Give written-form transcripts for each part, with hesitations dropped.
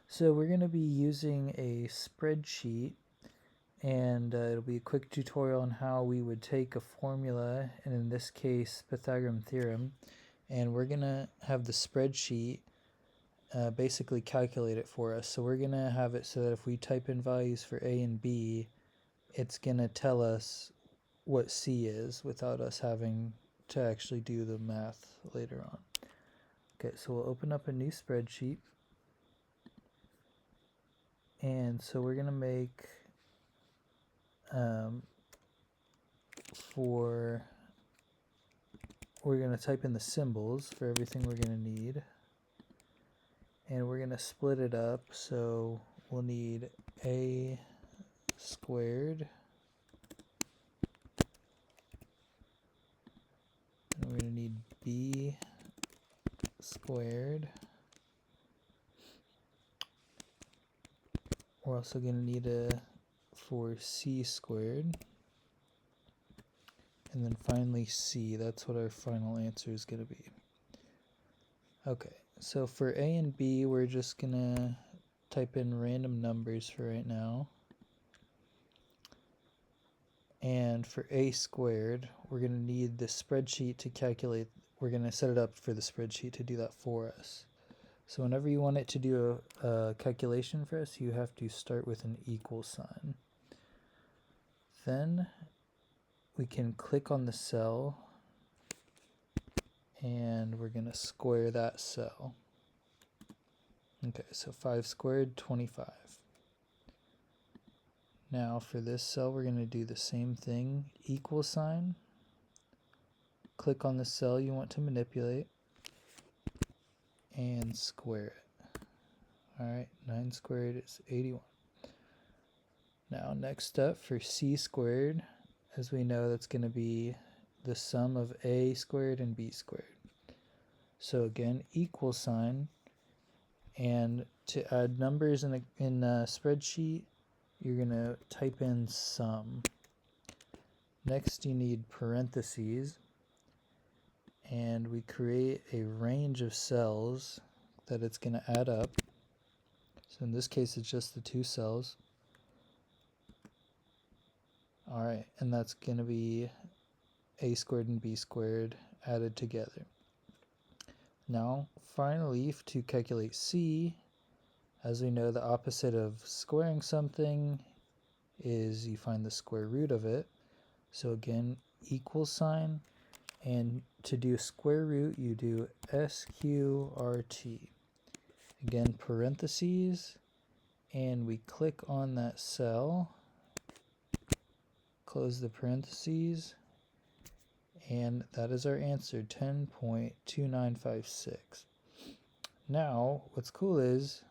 So we're going to be using a spreadsheet, and it'll be a quick tutorial on how we would take a formula, and in this case Pythagorean theorem, and we're going to have the spreadsheet basically calculate it for us. So we're going to have it so that if we type in values for A and B, it's going to tell us what C is without us having to actually do the math later on. Okay, so we'll open up a new spreadsheet. And so we're going to make we're going to type in the symbols for everything we're going to need. And we're going to split it up. So we'll need A squared. And we're going to need B squared. We're also going to need for C squared. And then finally C, that's what our final answer is going to be. Okay, so for A and B, we're just going to type in random numbers for right now. And for A squared, we're going to need the spreadsheet to calculate. We're going to set it up for the spreadsheet to do that for us. So whenever you want it to do a calculation for us, you have to start with an equal sign. Then we can click on the cell, and we're going to square that cell. Okay, so 5 squared, 25. Now for this cell, we're going to do the same thing, equal sign. Click on the cell you want to manipulate and square it. Alright, 9 squared is 81. Now next up for C squared, as we know, that's going to be the sum of A squared and B squared. So again, equal sign, and to add numbers in a spreadsheet, you're going to type in sum. Next you need parentheses, and we create a range of cells that it's going to add up. So in this case it's just the two cells. Alright, and that's going to be A squared and B squared added together. Now finally, to calculate C, as we know, the opposite of squaring something is you find the square root of it. So again, equal sign, and to do square root you do SQRT. Again, parentheses, and we click on that cell, close the parentheses, and that is our answer, 10.2956. Now what's cool is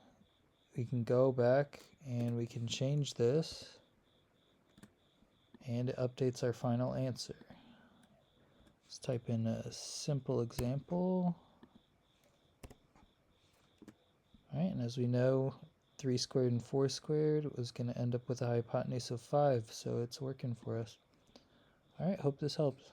we can go back and we can change this, and it updates our final answer. Let's type in a simple example. Alright, and as we know, 3 squared and 4 squared was going to end up with a hypotenuse of 5, so it's working for us. Alright, hope this helps.